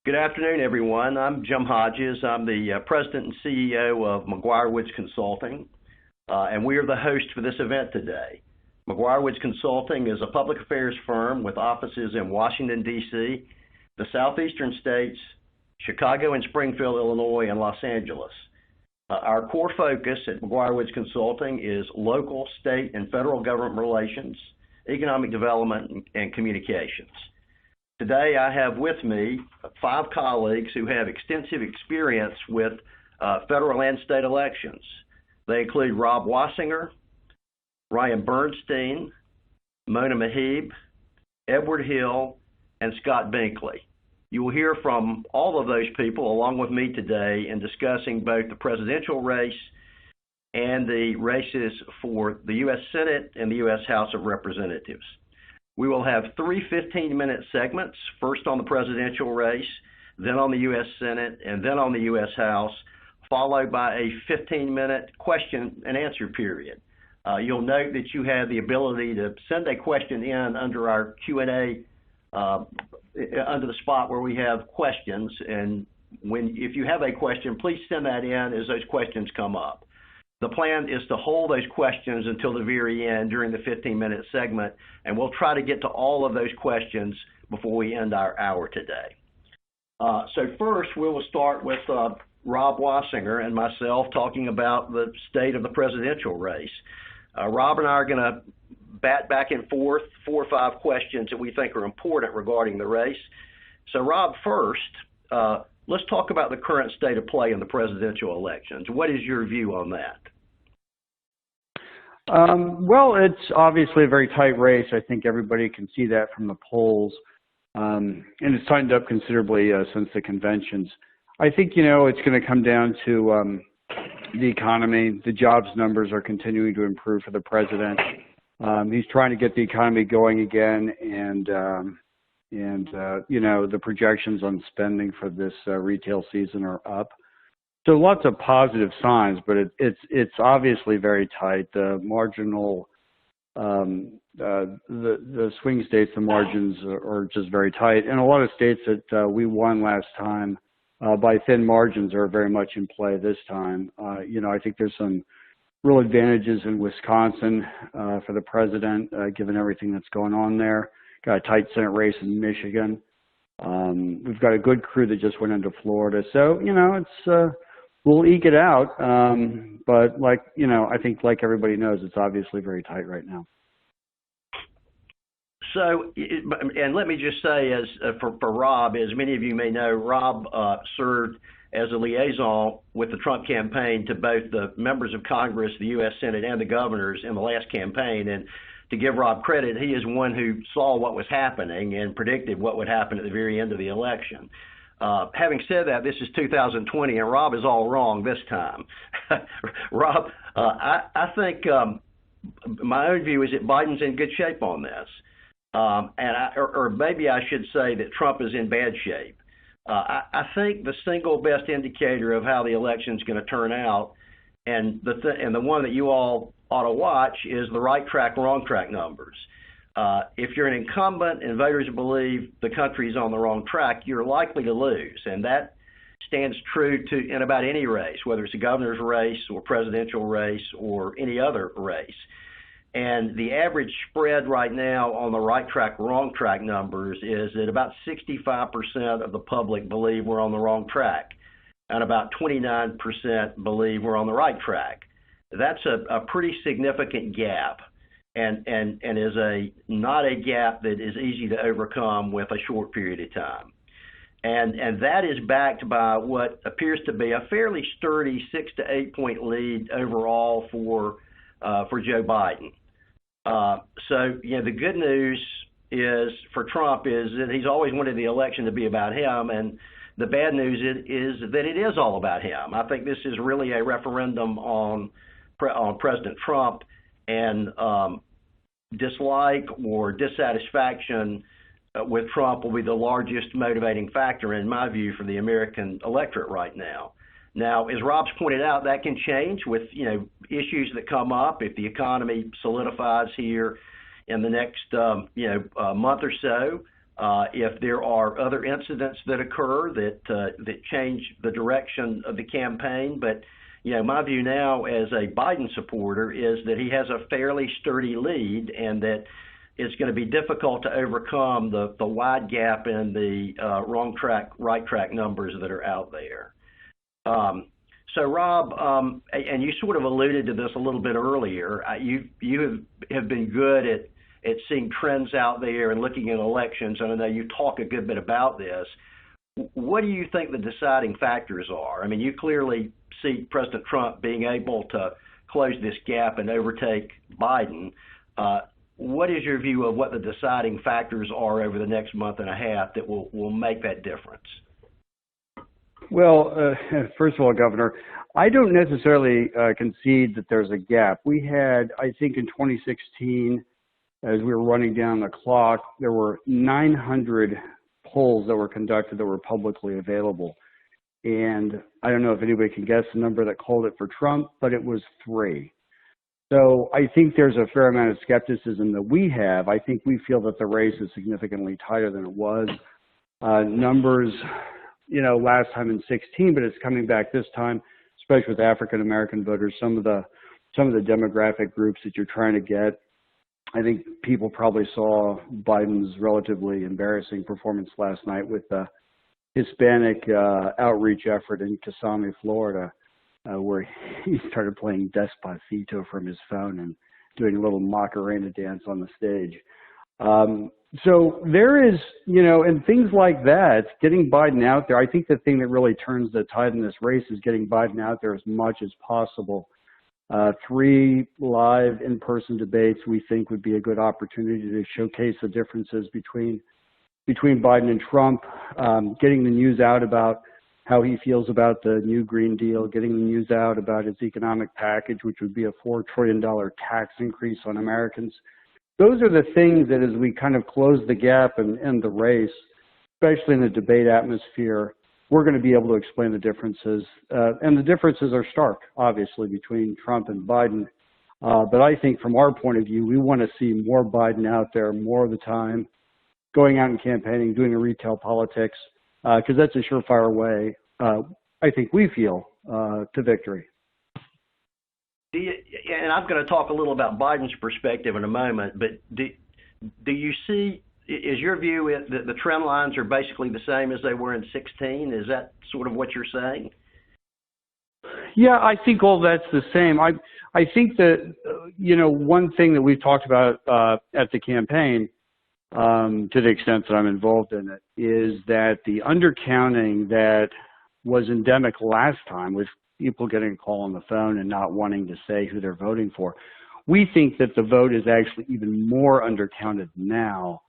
Good afternoon, everyone. I'm Jim Hodges. I'm the President and CEO of McGuireWoods Consulting, and we are the host for this event today. McGuireWoods Consulting is a public affairs firm with offices in Washington, D.C., the southeastern states, Chicago and Springfield, Illinois, and Los Angeles. Our core focus at McGuireWoods Consulting is local, state, and federal government relations, economic development, and communications. Today, I have with me 5 colleagues who have extensive experience with federal and state elections. They include Rob Wassinger, Ryan Bernstein, Mona Mahib, Edward Hill, and Scott Binkley. You will hear from all of those people along with me today in discussing both the presidential race and the races for the U.S. Senate and the U.S. House of Representatives. We will have 3 15-minute segments, first on the presidential race, then on the U.S. Senate, and then on the U.S. House, followed by a 15-minute question and answer period. You'll note that you have the ability to send a question in under our Q&A, under the spot where we have questions, and if you have a question, please send that in as those questions come up. The plan is to hold those questions until the very end during the 15-minute segment, and we'll try to get to all of those questions before we end our hour today. So first, we will start with Rob Wassinger and myself talking about the state of the presidential race. Rob and I are going to bat back and forth 4 or 5 questions that we think are important regarding the race. So Rob, first, let's talk about the current state of play in the presidential elections. What is your view on that? Well, it's obviously a very tight race. I think everybody can see that from the polls. And it's tightened up considerably since the conventions. I think, it's going to come down to the economy. The jobs numbers are continuing to improve for the president. He's trying to get the economy going again, and the projections on spending for this retail season are up. So lots of positive signs, but it's obviously very tight. The marginal, the swing states, the margins are just very tight, and a lot of states that we won last time by thin margins are very much in play this time. I think there's some real advantages in Wisconsin for the president, given everything that's going on there. Got a tight Senate race in Michigan. We've got a good crew that just went into Florida. So, it's we'll eke it out. But I think like everybody knows, it's obviously very tight right now. So, and let me just say, for Rob, as many of you may know, Rob served as a liaison with the Trump campaign to both the members of Congress, the U.S. Senate, and the governors in the last campaign. And to give Rob credit, he is one who saw what was happening and predicted what would happen at the very end of the election. Having said that, this is 2020, and Rob is all wrong this time. Rob, I think my own view is that Biden's in good shape on this. Or maybe I should say that Trump is in bad shape. I think the single best indicator of how the election is going to turn out, and the one that you all ought to watch, is the right track, wrong track numbers. If you're an incumbent and voters believe the country's on the wrong track, you're likely to lose, and that stands true in about any race, whether it's a governor's race or presidential race or any other race. And the average spread right now on the right track, wrong track numbers is that about 65% of the public believe we're on the wrong track, and about 29% believe we're on the right track. That's a pretty significant gap, and is not a gap that is easy to overcome with a short period of time. And that is backed by what appears to be a fairly sturdy 6 to 8 point lead overall for Joe Biden. So, the good news is for Trump is that he's always wanted the election to be about him, and the bad news is that it is all about him. I think this is really a referendum on President Trump, and dislike or dissatisfaction with Trump will be the largest motivating factor, in my view, for the American electorate right now. Now, as Rob's pointed out, that can change with, issues that come up. If the economy solidifies here in the next, month or so, if there are other incidents that occur that change the direction of the campaign. But my view now as a Biden supporter is that he has a fairly sturdy lead, and that it's going to be difficult to overcome the wide gap in the wrong track, right track numbers that are out there. So, Rob, and you sort of alluded to this a little bit earlier, you have been good at seeing trends out there and looking at elections, and I know you talk a good bit about this. What do you think the deciding factors are? I mean, you clearly see President Trump being able to close this gap and overtake Biden. What is your view of what the deciding factors are over the next month and a half that will make that difference? Well, first of all, Governor, I don't necessarily concede that there's a gap. We had, I think in 2016, as we were running down the clock, there were 900 polls that were conducted that were publicly available. And I don't know if anybody can guess the number that called it for Trump, but it was 3. So I think there's a fair amount of skepticism that we have. I think we feel that the race is significantly tighter than it was. Numbers, last time in 16, but it's coming back this time, especially with African American voters, some of the demographic groups that you're trying to get. I think people probably saw Biden's relatively embarrassing performance last night with the Hispanic outreach effort in Kissimmee, Florida, where he started playing Despacito from his phone and doing a little Macarena dance on the stage. So there is, and things like that, getting Biden out there. I think the thing that really turns the tide in this race is getting Biden out there as much as possible. 3 live in-person debates we think would be a good opportunity to showcase the differences between Biden and Trump, getting the news out about how he feels about the new Green Deal, getting the news out about his economic package, which would be a $4 trillion tax increase on Americans. Those are the things that as we kind of close the gap and end the race, especially in the debate atmosphere, we're going to be able to explain the differences. And the differences are stark, obviously, between Trump and Biden. But I think from our point of view, we want to see more Biden out there more of the time, going out and campaigning, doing the retail politics, because that's a surefire way, I think we feel, to victory. And I'm going to talk a little about Biden's perspective in a moment, but do you see, is your view that the trend lines are basically the same as they were in 16? Is that sort of what you're saying? Yeah, I think all that's the same. I think that, one thing that we've talked about at the campaign, to the extent that I'm involved in it, is that the undercounting that was endemic last time with people getting a call on the phone and not wanting to say who they're voting for, we think that the vote is actually even more undercounted now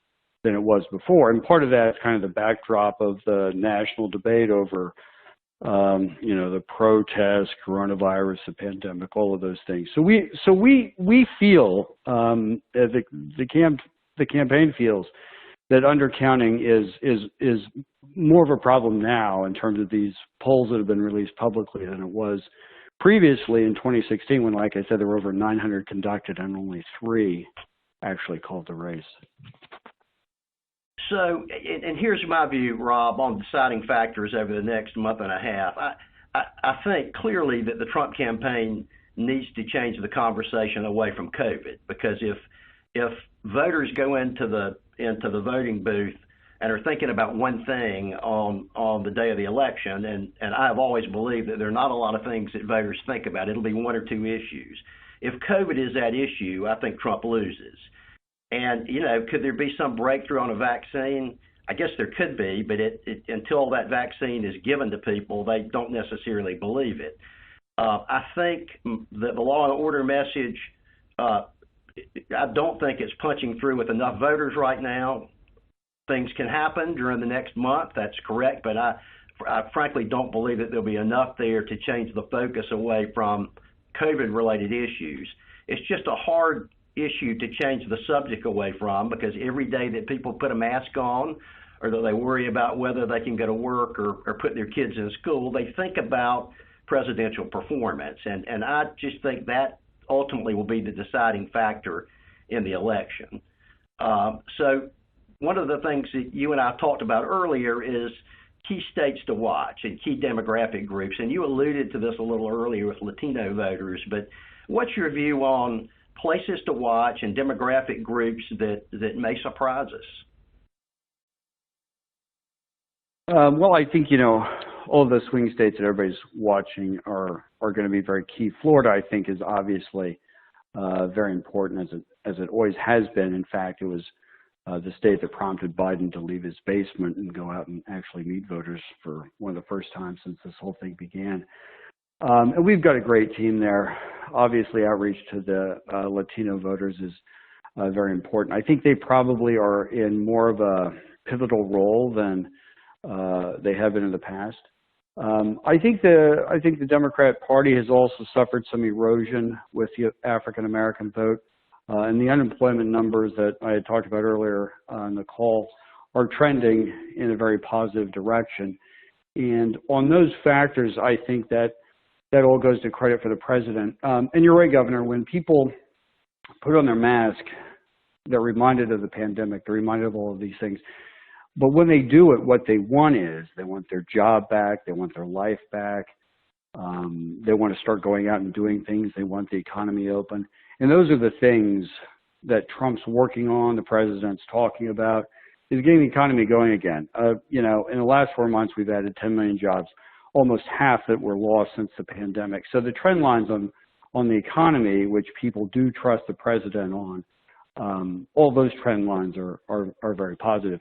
than it was before. And part of that is kind of the backdrop of the national debate over, the protests, coronavirus, the pandemic, all of those things. So we feel, the campaign feels that undercounting is more of a problem now in terms of these polls that have been released publicly than it was previously in 2016 when, like I said, there were over 900 conducted and only 3 actually called the race. So, and here's my view, Rob, on deciding factors over the next month and a half. I think clearly that the Trump campaign needs to change the conversation away from COVID, because if voters go into the voting booth and are thinking about one thing on the day of the election, and I've always believed that there are not a lot of things that voters think about. It'll be 1 or 2 issues. If COVID is that issue, I think Trump loses. And, could there be some breakthrough on a vaccine? I guess there could be, but until that vaccine is given to people, they don't necessarily believe it. I think that the law and order message, I don't think it's punching through with enough voters right now. Things can happen during the next month, that's correct, but I frankly don't believe that there'll be enough there to change the focus away from COVID-related issues. It's just a hard issue to change the subject away from, because every day that people put a mask on, or that they worry about whether they can go to work or put their kids in school, they think about presidential performance. And I just think that ultimately will be the deciding factor in the election. So one of the things that you and I talked about earlier is key states to watch and key demographic groups. And you alluded to this a little earlier with Latino voters, but what's your view on places to watch and demographic groups that may surprise us? Well, I think, all of the swing states that everybody's watching are going to be very key. Florida, I think, is obviously very important, as it always has been. In fact, it was the state that prompted Biden to leave his basement and go out and actually meet voters for one of the first times since this whole thing began. And we've got a great team there. Obviously, outreach to the Latino voters is very important. I think they probably are in more of a pivotal role than they have been in the past. I think the Democrat Party has also suffered some erosion with the African American vote, and the unemployment numbers that I had talked about earlier on the call are trending in a very positive direction. And on those factors, I think that all goes to credit for the president. And you're right, Governor, when people put on their mask, they're reminded of the pandemic, they're reminded of all of these things. But when they do it, what they want is they want their job back, they want their life back, they want to start going out and doing things, they want the economy open. And those are the things that Trump's working on, the president's talking about, is getting the economy going again. In the last 4 months, we've added 10 million jobs, almost half that were lost since the pandemic. So the trend lines on the economy, which people do trust the president on, all those trend lines are very positive.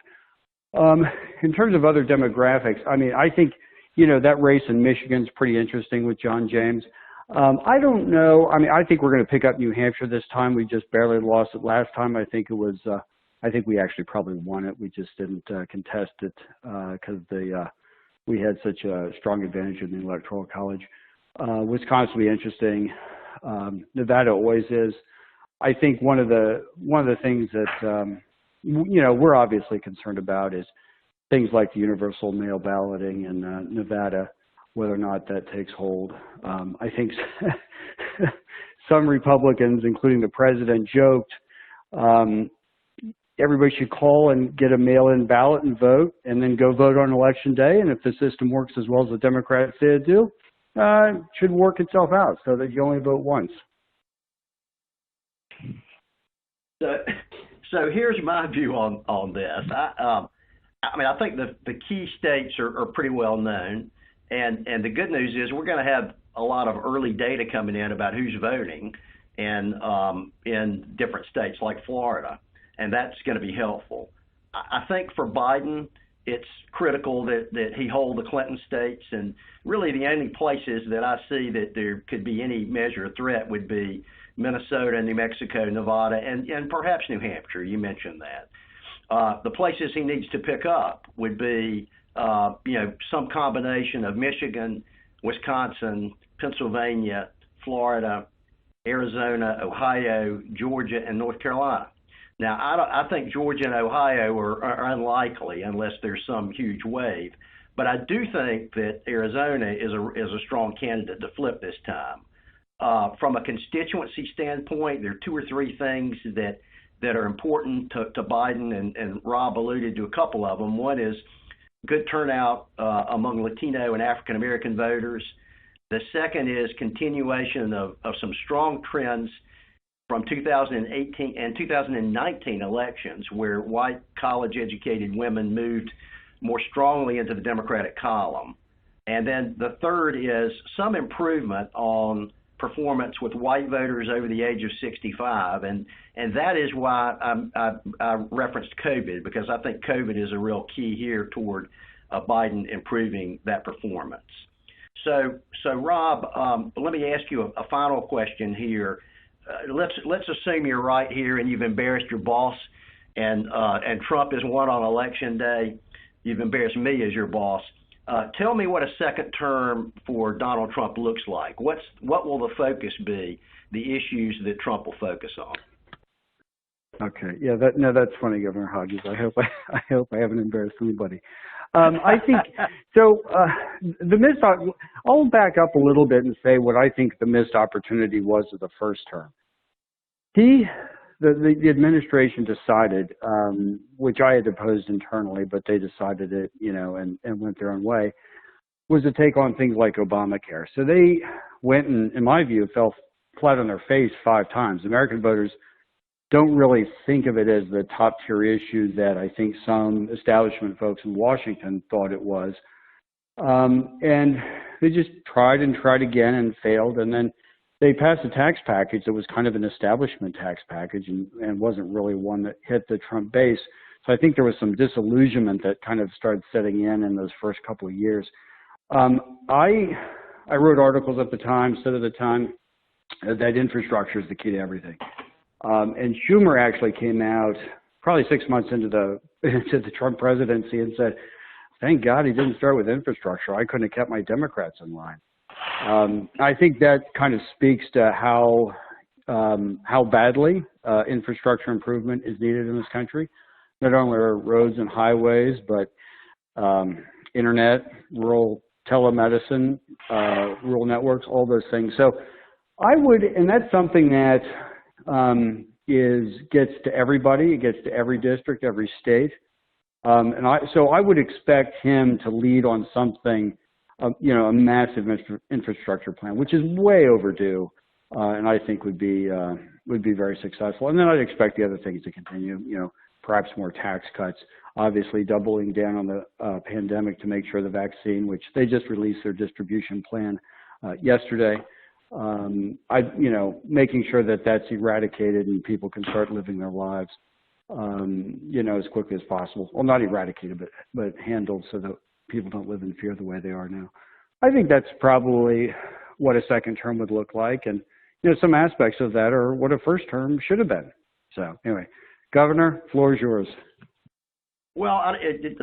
In terms of other demographics, I think, that race in Michigan is pretty interesting with John James. I don't know. I think we're going to pick up New Hampshire this time. We just barely lost it last time. I think we actually probably won it. We just didn't contest it because we had such a strong advantage in the Electoral College. Wisconsin will be interesting. Nevada always is. I think one of the things that we're obviously concerned about is things like the universal mail balloting in Nevada, whether or not that takes hold. I think some Republicans, including the president, joked everybody should call and get a mail-in ballot and vote, and then go vote on Election Day. And if the system works as well as the Democrats say it do, it should work itself out so that you only vote once. So here's my view on this. I think the key states are pretty well known, and the good news is we're going to have a lot of early data coming in about who's voting and in different states like Florida, and that's going to be helpful. I think for Biden, it's critical that he hold the Clinton states, and really the only places that I see that there could be any measure of threat would be Minnesota, New Mexico, Nevada, and perhaps New Hampshire. You mentioned that. The places he needs to pick up would be, some combination of Michigan, Wisconsin, Pennsylvania, Florida, Arizona, Ohio, Georgia, and North Carolina. Now, I think Georgia and Ohio are unlikely unless there's some huge wave, but I do think that Arizona is a strong candidate to flip this time. From a constituency standpoint, there are two or three things that are important to Biden, and Rob alluded to a couple of them. One is good turnout among Latino and African American voters. The second is continuation of some strong trends from 2018 and 2019 elections, where white college-educated women moved more strongly into the Democratic column. And then the third is some improvement on performance with white voters over the age of 65, and that is why I referenced COVID, because I think COVID is a real key here toward Biden improving that performance. So Rob, let me ask you a final question here. Let's assume you're right here, and you've embarrassed your boss, and Trump has won on Election Day. You've embarrassed me as your boss. Tell me what a second term for Donald Trump looks like. What will the focus be? The issues that Trump will focus on. Okay, yeah, that's funny, Governor Hodges. I hope I haven't embarrassed anybody. I think so. I'll back up a little bit and say what I think the missed opportunity was of the first term. He the administration decided, which I had opposed internally, but they decided it, and went their own way, was to take on things like Obamacare. So they went and, in my view, fell flat on their face 5 times. American voters don't really think of it as the top tier issue that I think some establishment folks in Washington thought it was. And they just tried and tried again and failed. And then they passed a tax package that was kind of an establishment tax package and wasn't really one that hit the Trump base. So I think there was some disillusionment that kind of started setting in those first couple of years. I wrote articles at the time, said at the time that infrastructure is the key to everything. And Schumer actually came out probably 6 months into the Trump presidency and said, "Thank God he didn't start with infrastructure. I couldn't have kept my Democrats in line." I think that kind of speaks to how badly infrastructure improvement is needed in this country. Not only are roads and highways, but internet, rural telemedicine, rural networks, all those things. So I would, and that's something that gets to everybody. It gets to every district, every state. So I would expect him to lead on something, a massive infrastructure plan, which is way overdue, and I think would be very successful. And then I'd expect the other things to continue, perhaps more tax cuts, obviously doubling down on the pandemic to make sure the vaccine, which they just released their distribution plan yesterday, making sure that that's eradicated and people can start living their lives, as quickly as possible. Well, not eradicated, but handled so that people don't live in fear the way they are now. I think that's probably what a second term would look like. And, some aspects of that are what a first term should have been. So anyway, Governor, floor is yours. Well,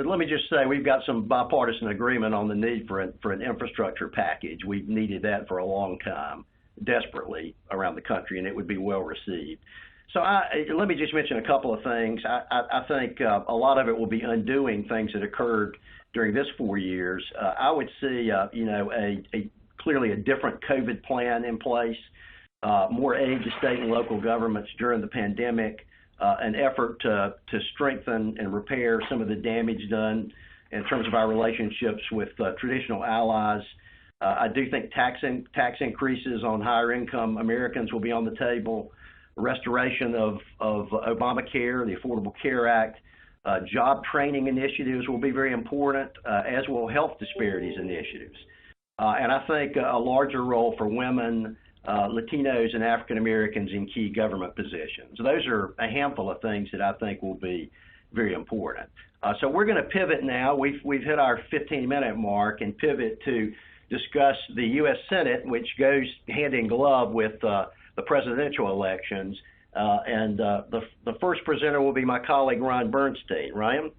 let me just say we've got some bipartisan agreement on the need for an infrastructure package. We've needed that for a long time, desperately around the country, and it would be well received. So let me just mention a couple of things. I think a lot of it will be undoing things that occurred during this 4 years. I would see, clearly a different COVID plan in place, more aid to state and local governments during the pandemic, an effort to strengthen and repair some of the damage done in terms of our relationships with traditional allies. I do think tax increases on higher income Americans will be on the table. Restoration of Obamacare, the Affordable Care Act, job training initiatives will be very important, as will health disparities initiatives. And I think a larger role for women, Latinos, and African Americans in key government positions. Those are a handful of things that I think will be very important. So we're going to pivot now. We've hit our 15-minute mark and pivot to discuss the U.S. Senate, which goes hand in glove with the presidential elections. And the first presenter will be my colleague, Ryan Bernstein. Ryan?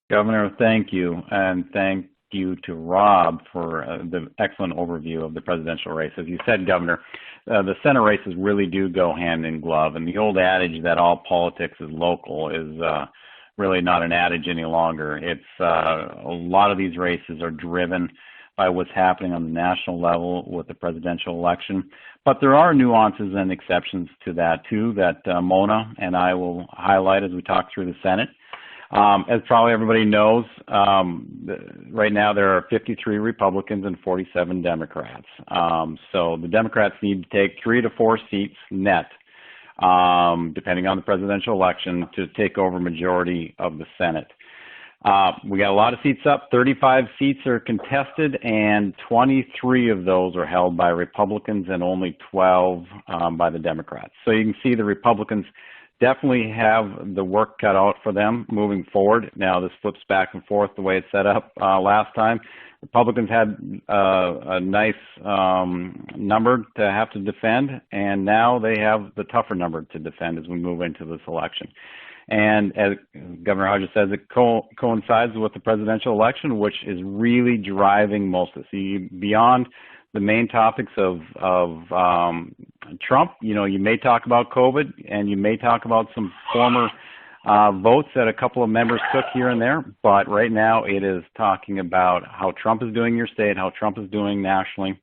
Governor, thank you. And thank you to Rob for the excellent overview of the presidential race. As you said, Governor, the Senate races really do go hand in glove. And the old adage that all politics is local is really not an adage any longer. It's a lot of these races are driven by what's happening on the national level with the presidential election. But there are nuances and exceptions to that, too, that Mona and I will highlight as we talk through the Senate. As probably everybody knows, right now there are 53 Republicans and 47 Democrats. So the Democrats need to take 3 to 4 seats net, depending on the presidential election, to take over majority of the Senate. We got a lot of seats up. 35 seats are contested, and 23 of those are held by Republicans and only 12 by the Democrats. So you can see the Republicans definitely have the work cut out for them moving forward. Now this flips back and forth the way it's set up last time. Republicans had a nice number to have to defend, and now they have the tougher number to defend as we move into this election. And as Governor Hodges says, it coincides with the presidential election, which is really driving most of this. Beyond the main topics of Trump, you may talk about COVID, and you may talk about some former votes that a couple of members took here and there. But right now it is talking about how Trump is doing in your state, how Trump is doing nationally,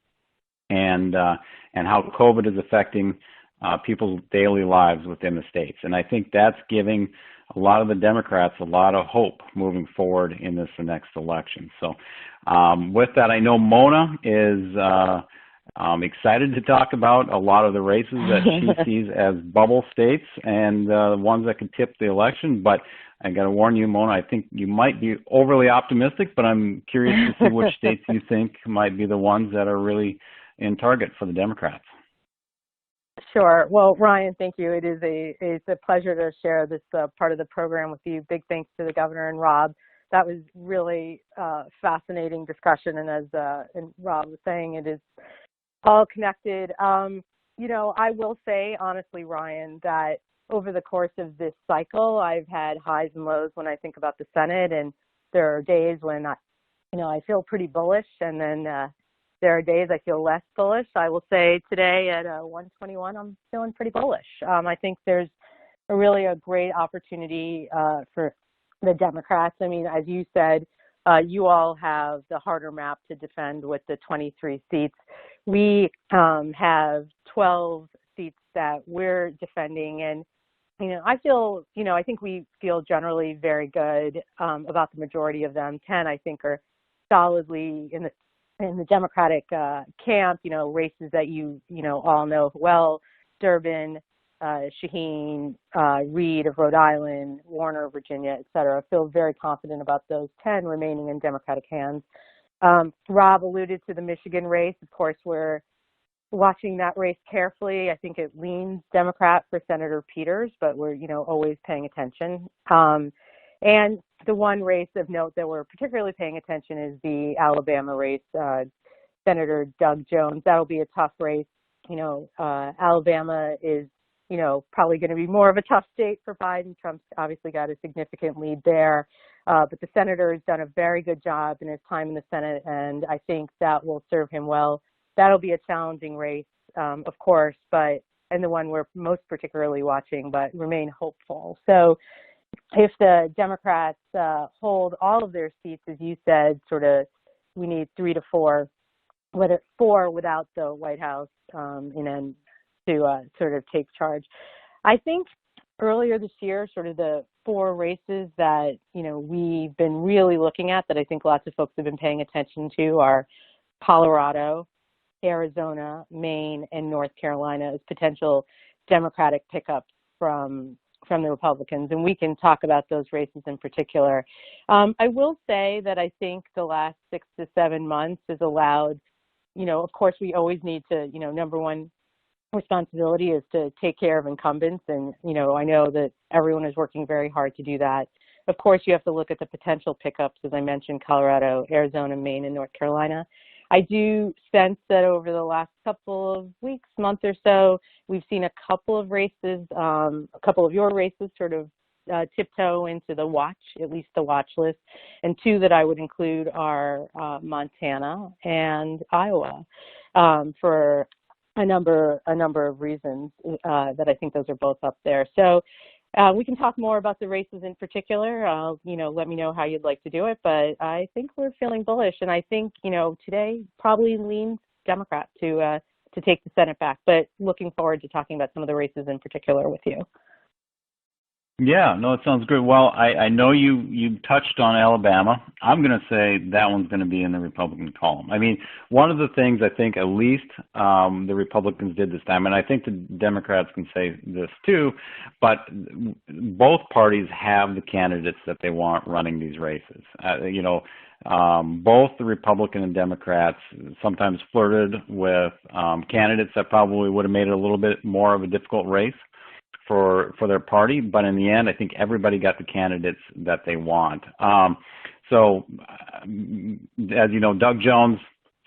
and how COVID is affecting people's daily lives within the states. And I think that's giving a lot of the Democrats a lot of hope moving forward in the next election. So with that, I know Mona is excited to talk about a lot of the races that she sees as bubble states and the ones that could tip the election. But I got to warn you, Mona, I think you might be overly optimistic, but I'm curious to see which states you think might be the ones that are really in target for the Democrats. Sure. Well, Ryan, thank you. It's a pleasure to share this part of the program with you. Big thanks to the governor and Rob. That was really fascinating discussion. And as and Rob was saying, it is all connected. You know, I will say honestly, Ryan, that over the course of this cycle, I've had highs and lows when I think about the Senate, and there are days when I feel pretty bullish, and then there are days I feel less bullish. I will say today at 121, I'm feeling pretty bullish. I think there's really a great opportunity for the Democrats. I mean, as you said, you all have the harder map to defend with the 23 seats. We have 12 seats that we're defending, and I think we feel generally very good about the majority of them. 10, I think, are solidly in the Democratic camp. Races that you all know well: Durbin, Shaheen, Reed of Rhode Island, Warner of Virginia, et cetera. I feel very confident about those 10 remaining in Democratic hands. Rob alluded to the Michigan race. Of course, we're watching that race carefully. I think it leans Democrat for Senator Peters, but we're, always paying attention. And the one race of note that we're particularly paying attention is the Alabama race, Senator Doug Jones. That'll be a tough race. Alabama is, probably going to be more of a tough state for Biden. Trump's obviously got a significant lead there. But the senator has done a very good job in his time in the Senate, and I think that will serve him well. That'll be a challenging race, of course, and the one we're most particularly watching, but remain hopeful. So if the Democrats hold all of their seats, as you said, we need 3 to 4, whether 4 without the White House, to sort of take charge. I think earlier this year, sort of the 4 races that, we've been really looking at that I think lots of folks have been paying attention to are Colorado, Arizona, Maine, and North Carolina as potential Democratic pickups from the Republicans, and we can talk about those races in particular. I will say that I think the last 6 to 7 months has allowed, of course, we always need to, number one responsibility is to take care of incumbents, and, I know that everyone is working very hard to do that. Of course, you have to look at the potential pickups, as I mentioned, Colorado, Arizona, Maine, and North Carolina. I do sense that over the last couple of weeks, month or so, we've seen a couple of races, a couple of your races sort of tiptoe into the watch, at least the watch list. And 2 that I would include are Montana and Iowa for a number of reasons that I think those are both up there. So we can talk more about the races in particular. Let me know how you'd like to do it. But I think we're feeling bullish, and I think today probably leans Democrat to take the Senate back. But looking forward to talking about some of the races in particular with you. Yeah, no, it sounds good. Well, I know you touched on Alabama. I'm going to say that one's going to be in the Republican column. I mean, one of the things I think at least the Republicans did this time, and I think the Democrats can say this too, but both parties have the candidates that they want running these races. Both the Republican and Democrats sometimes flirted with candidates that probably would have made it a little bit more of a difficult race for their party, but in the end, I think everybody got the candidates that they want. So, as you know, Doug Jones,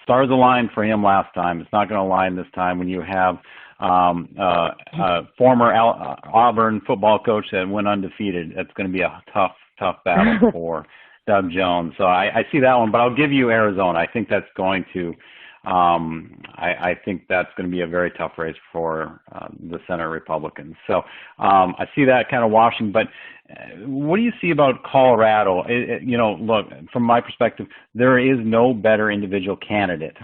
stars aligned for him last time. It's not going to align this time when you have former Auburn football coach that went undefeated. It's going to be a tough battle for Doug Jones. So I see that one, but I'll give you Arizona. I think that's going to I think that's going to be a very tough race for the Senate Republicans. So I see that kind of washing. But what do you see about Colorado? Look, from my perspective, there is no better individual candidate,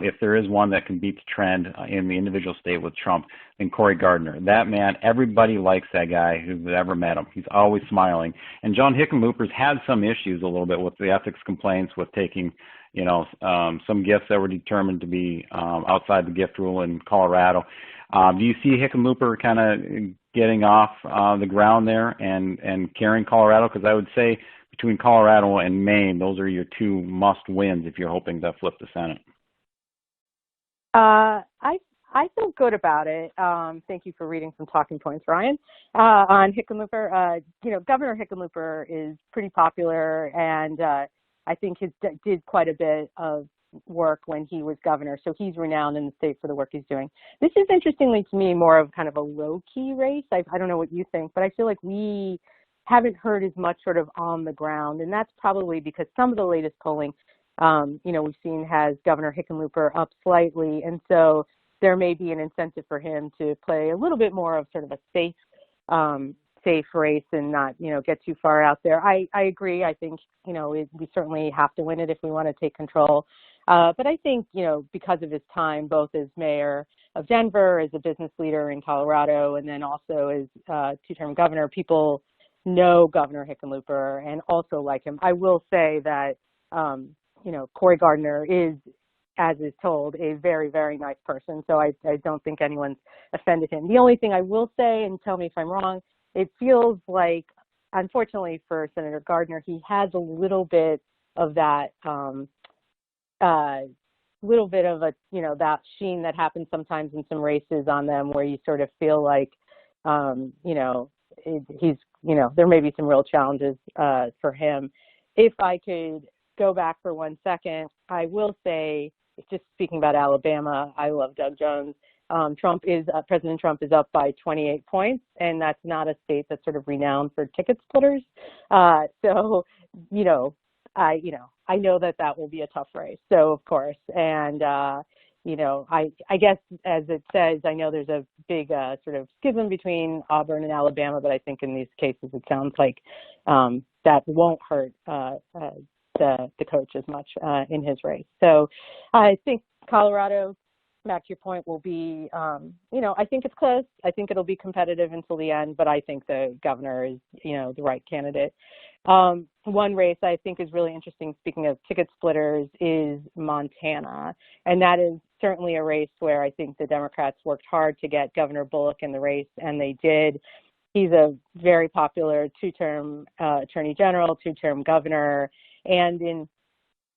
if there is one that can beat the trend in the individual state with Trump, than Cory Gardner. That man, everybody likes that guy who's ever met him. He's always smiling. And John Hickenlooper's had some issues a little bit with the ethics complaints, with taking, some gifts that were determined to be outside the gift rule in Colorado. Do you see Hickenlooper kind of getting off the ground there and carrying Colorado? Because I would say between Colorado and Maine, those are your two must-wins if you're hoping to flip the Senate. I feel good about it. Thank you for reading some talking points, Ryan. On Hickenlooper, Governor Hickenlooper is pretty popular, and I think he did quite a bit of work when he was governor, so he's renowned in the state for the work he's doing. This is, interestingly to me, more of kind of a low-key race. I don't know what you think, but I feel like we haven't heard as much sort of on the ground, and that's probably because some of the latest polling, we've seen has Governor Hickenlooper up slightly, and so there may be an incentive for him to play a little bit more of sort of a safe race and not, get too far out there. I agree. I think, we certainly have to win it if we want to take control. But I think, because of his time, both as mayor of Denver, as a business leader in Colorado, and then also as two-term governor, people know Governor Hickenlooper and also like him. I will say that, Cory Gardner is, as is told, a very, very nice person. So I don't think anyone's offended him. The only thing I will say, and tell me if I'm wrong, it feels like, unfortunately for Senator Gardner, he has a little bit of that, that sheen that happens sometimes in some races on them where you sort of feel like, there may be some real challenges for him. If I could go back for 1 second, I will say, just speaking about Alabama, I love Doug Jones. President Trump is up by 28 points, and that's not a state that's sort of renowned for ticket splitters. I know that will be a tough race. So of course, and I guess as it says, I know there's a big sort of schism between Auburn and Alabama, but I think in these cases it sounds like that won't hurt the coach as much in his race. So I think Colorado, back to your point, will be, I think it's close. I think it'll be competitive until the end, but I think the governor is, the right candidate. One race I think is really interesting, speaking of ticket splitters, is Montana. And that is certainly a race where I think the Democrats worked hard to get Governor Bullock in the race, and they did. He's a very popular two-term attorney general, two-term governor. And in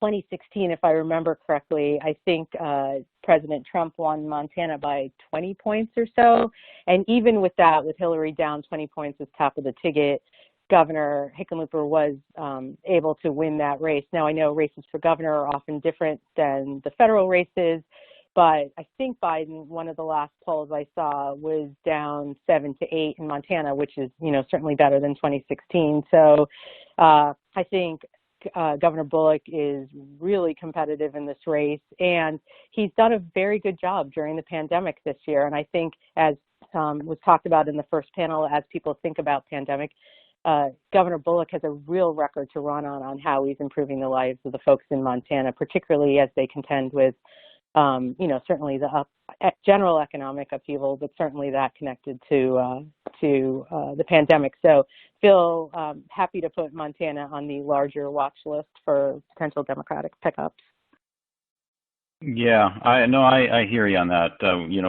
2016, if I remember correctly, I think President Trump won Montana by 20 points or so. And even with that, with Hillary down 20 points as top of the ticket, Governor Hickenlooper was able to win that race. Now, I know races for governor are often different than the federal races, but I think Biden, one of the last polls I saw, was down 7 to 8 in Montana, which is, certainly better than 2016. So I think Governor Bullock is really competitive in this race, and he's done a very good job during the pandemic this year. And I think, as was talked about in the first panel, as people think about pandemic, Governor Bullock has a real record to run on how he's improving the lives of the folks in Montana, particularly as they contend with, certainly the general economic upheaval, but certainly that connected to the pandemic. So feel happy to put Montana on the larger watch list for potential Democratic pickups. Yeah, I hear you on that.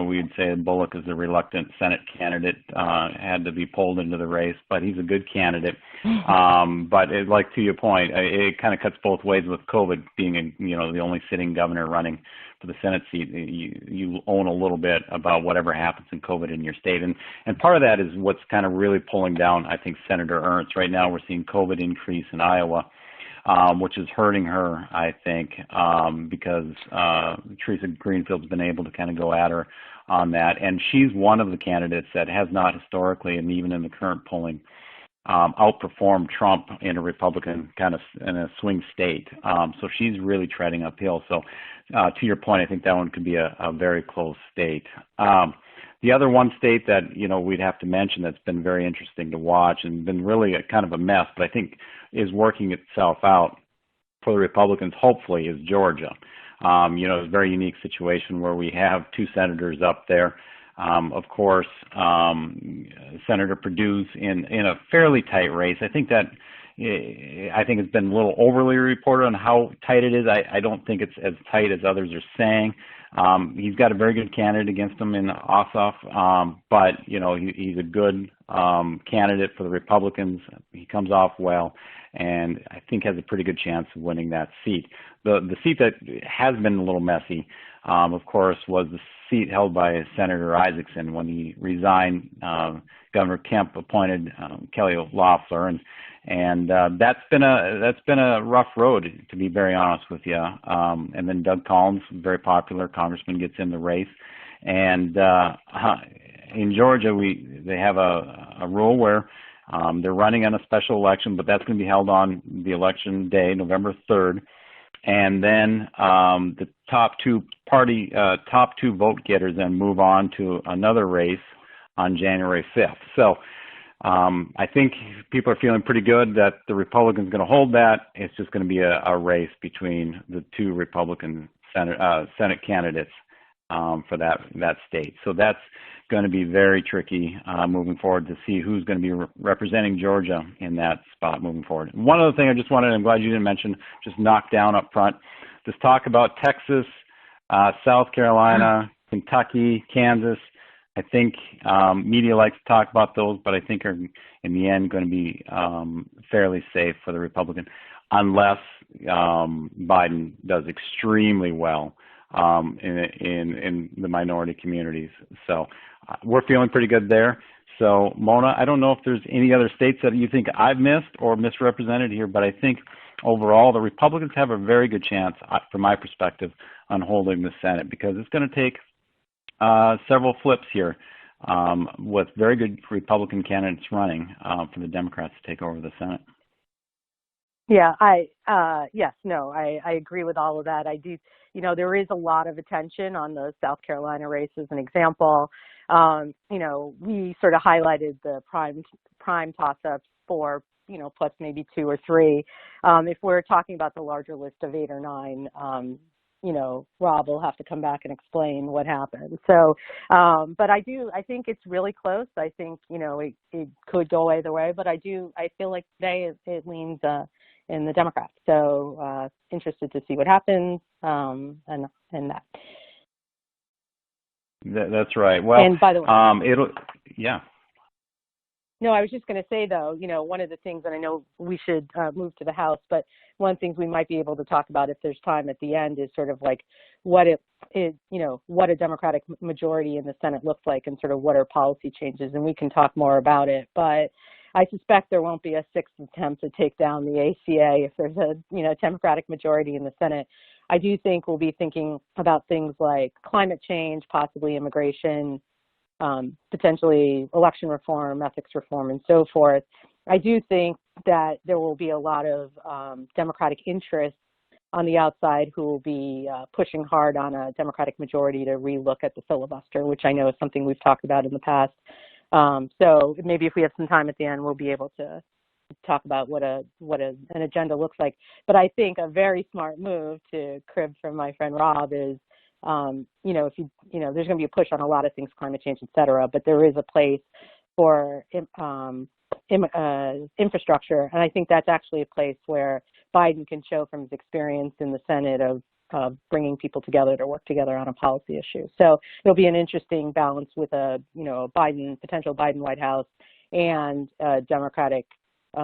We'd say Bullock is a reluctant Senate candidate, had to be pulled into the race, but he's a good candidate. But like to your point, it kind of cuts both ways with COVID being, the only sitting governor running for the Senate seat. You own a little bit about whatever happens in COVID in your state. And part of that is what's kind of really pulling down, I think, Senator Ernst. Right now we're seeing COVID increase in Iowa, which is hurting her, I think, because Teresa Greenfield's been able to kind of go at her on that. And she's one of the candidates that has not historically, and even in the current polling, outperformed Trump in a Republican kind of in a swing state. So she's really treading uphill. So to your point, I think that one could be a very close state. The other one state that, we'd have to mention that's been very interesting to watch and been really kind of a mess, but I think is working itself out for the Republicans, hopefully, is Georgia. It's a very unique situation where we have two senators up there. Of course, Senator Perdue's in a fairly tight race. I think it's been a little overly reported on how tight it is. I don't think it's as tight as others are saying. He's got a very good candidate against him in Ossoff, but he's a good candidate for the Republicans. He comes off well, and I think has a pretty good chance of winning that seat. The seat that has been a little messy, of course, was the seat held by Senator Isaacson when he resigned. Governor Kemp appointed Kelly Loeffler, and that's been a rough road, to be very honest with you. And then Doug Collins, very popular congressman, gets in the race. And in Georgia, they have a rule where they're running on a special election, but that's going to be held on the election day, November 3rd. And then the top two vote getters then move on to another race on January 5th. So I think people are feeling pretty good that the Republicans are going to hold that. It's just going to be a race between the two Republican Senate candidates for that state. So that's going to be very tricky moving forward to see who's going to be representing Georgia in that spot moving forward. One other thing I'm glad you didn't mention, just knock down up front, just talk about Texas, South Carolina, Kentucky, Kansas. I think media likes to talk about those, but I think are in the end going to be fairly safe for the Republican, unless Biden does extremely well in the minority communities. So we're feeling pretty good there. So Mona, I don't know if there's any other states that you think I've missed or misrepresented here, but I think overall the Republicans have a very good chance, from my perspective, on holding the Senate, because it's going to take several flips here with very good Republican candidates running for the Democrats to take over the Senate. Yeah, I agree with all of that. I do, there is a lot of attention on the South Carolina race as an example. We sort of highlighted the prime toss-ups for, plus maybe 2 or 3. If we're talking about the larger list of 8 or 9, Rob will have to come back and explain what happened. So, but I think it's really close. I think, it could go either way, but I feel like today it leans in the Democrats. So, interested to see what happens, and that. That's right. Well, and by the way, yeah. No, I was just going to say, though, one of the things, and I know we should move to the House, but one of the things we might be able to talk about if there's time at the end is sort of like what a Democratic majority in the Senate looks like and sort of what are policy changes, and we can talk more about it. But I suspect there won't be a 6th attempt to take down the ACA if there's a Democratic majority in the Senate. I do think we'll be thinking about things like climate change, possibly immigration, potentially election reform, ethics reform, and so forth. I do think that there will be a lot of Democratic interest on the outside who will be pushing hard on a Democratic majority to relook at the filibuster, which I know is something we've talked about in the past. So maybe if we have some time at the end, we'll be able to talk about what an agenda looks like. But I think a very smart move, to crib from my friend Rob, is if there's going to be a push on a lot of things, climate change, et cetera, but there is a place for infrastructure. And I think that's actually a place where Biden can show from his experience in the Senate of bringing people together to work together on a policy issue. So it'll be an interesting balance with a potential Biden White House and a Democratic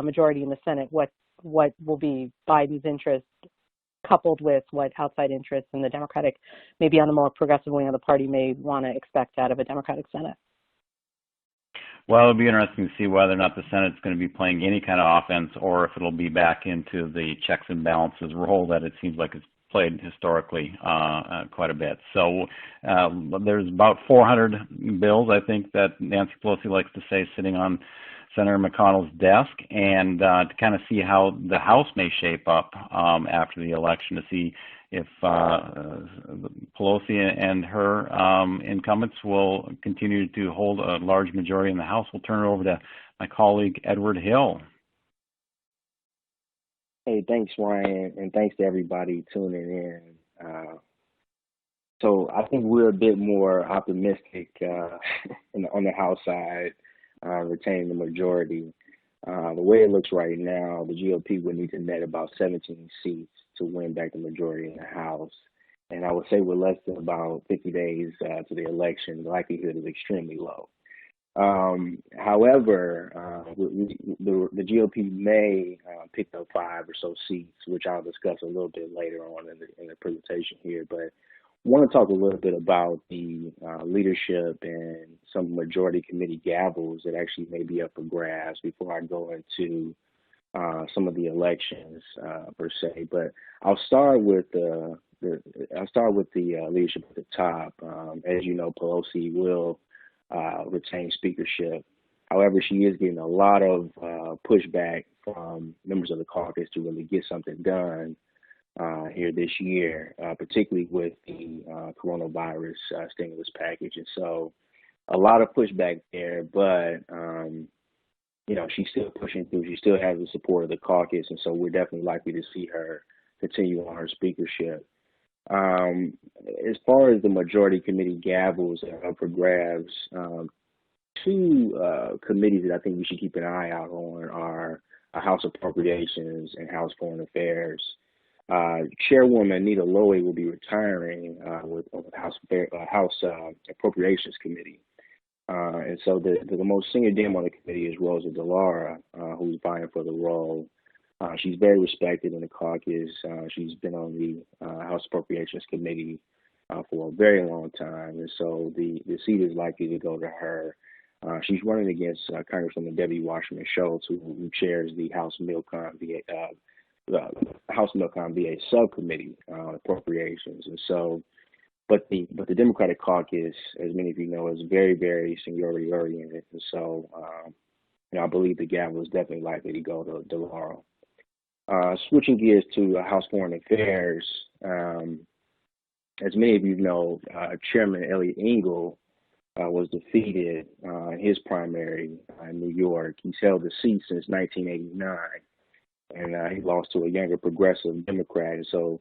majority in the Senate. What will be Biden's interest coupled with what outside interests in the Democratic, maybe on the more progressive wing of the party, may want to expect out of a Democratic Senate. Well, it'll be interesting to see whether or not the Senate's going to be playing any kind of offense, or if it'll be back into the checks and balances role that it seems like it's played historically quite a bit. So there's about 400 bills, I think, that Nancy Pelosi likes to say, sitting on Senator McConnell's desk, and to kind of see how the House may shape up after the election, to see Pelosi and her incumbents will continue to hold a large majority in the House, we'll turn it over to my colleague, Edward Hill. Hey, thanks, Ryan, and thanks to everybody tuning in. So I think we're a bit more optimistic on the House side, retaining the majority. The way it looks right now, the GOP would need to net about 17 seats to win back the majority in the House. And I would say with less than about 50 days to the election, the likelihood is extremely low. However, the GOP may pick up 5 or so seats, which I'll discuss a little bit later on in the presentation here. But I want to talk a little bit about the leadership and some majority committee gavels that actually may be up for grabs before I go into some of the elections per se. But I'll start with the leadership at the top. As you know, Pelosi will retain speakership. However, she is getting a lot of pushback from members of the caucus to really get something done here this year, particularly with the coronavirus stimulus package. And so a lot of pushback there, but, she's still pushing through. She still has the support of the caucus, and so we're definitely likely to see her continue on her speakership. As far as the majority committee gavels that are up for grabs, 2 committees that I think we should keep an eye out on are House Appropriations and House Foreign Affairs. Chairwoman Nita Lowey will be retiring with the House Appropriations Committee. And so the most senior Dem on the committee is Rosa DeLauro, who's vying for the role. She's very respected in the caucus. She's been on the House Appropriations Committee for a very long time, and so the seat is likely to go to her. She's running against Congresswoman Debbie Wasserman Schultz, who chairs the House Milcom VA subcommittee on appropriations, and so. But the Democratic caucus, as many of you know, is very, very seniority oriented, and so I believe the gavel is definitely likely to go to DeLauro. Switching gears to House Foreign Affairs, as many of you know, Chairman Eliot Engel was defeated in his primary in New York. He's held the seat since 1989, and he lost to a younger progressive Democrat. And so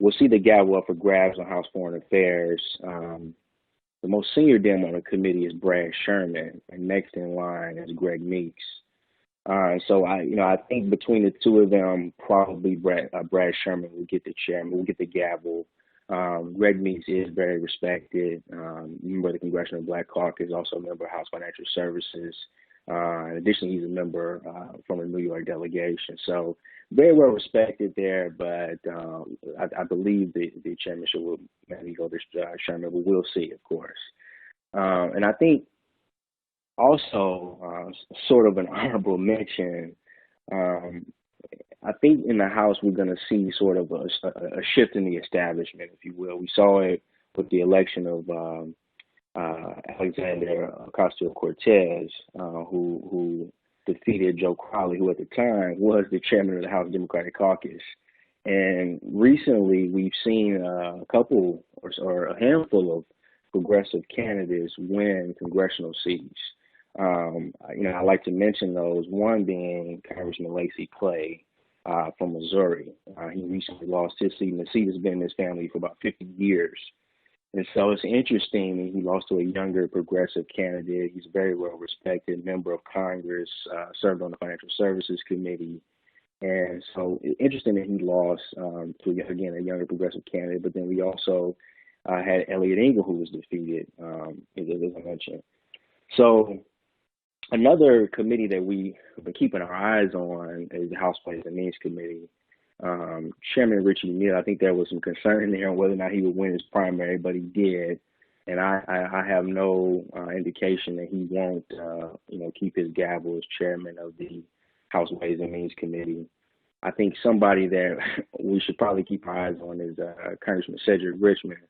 we'll see the gavel up for grabs on House Foreign Affairs. The most senior Dem on the committee is Brad Sherman, and next in line is Greg Meeks. So I think between the 2 of them, probably Brad Sherman will get the gavel. Greg Meeks is very respected, member of the Congressional Black Caucus, also a member of House Financial Services. In addition, he's a member from the New York delegation. So very well respected there, but I believe the chairmanship will maybe go to Sherman, but we'll see, of course. And I think also, sort of an honorable mention, I think in the House we're going to see sort of a shift in the establishment, if you will. We saw it with the election of Alexander Ocasio-Cortez, who defeated Joe Crowley, who at the time was the chairman of the House Democratic Caucus. And recently we've seen a couple or a handful of progressive candidates win congressional seats. I like to mention those, one being Congressman Lacy Clay from Missouri. He recently lost his seat, and the seat has been in his family for about 50 years. And so it's interesting that he lost to a younger progressive candidate. He's a very well-respected member of Congress, served on the Financial Services Committee. And so interesting that he lost to, again, a younger progressive candidate. But then we also had Eliot Engel, who was defeated, as I mentioned. So another committee that we've been keeping our eyes on is the House Ways and Means Committee. Chairman Richie Neal, I think there was some concern there on whether or not he would win his primary, but he did. And I have no indication that he won't, keep his gavel as chairman of the House Ways and Means Committee. I think somebody that we should probably keep our eyes on is Congressman Cedric Richmond.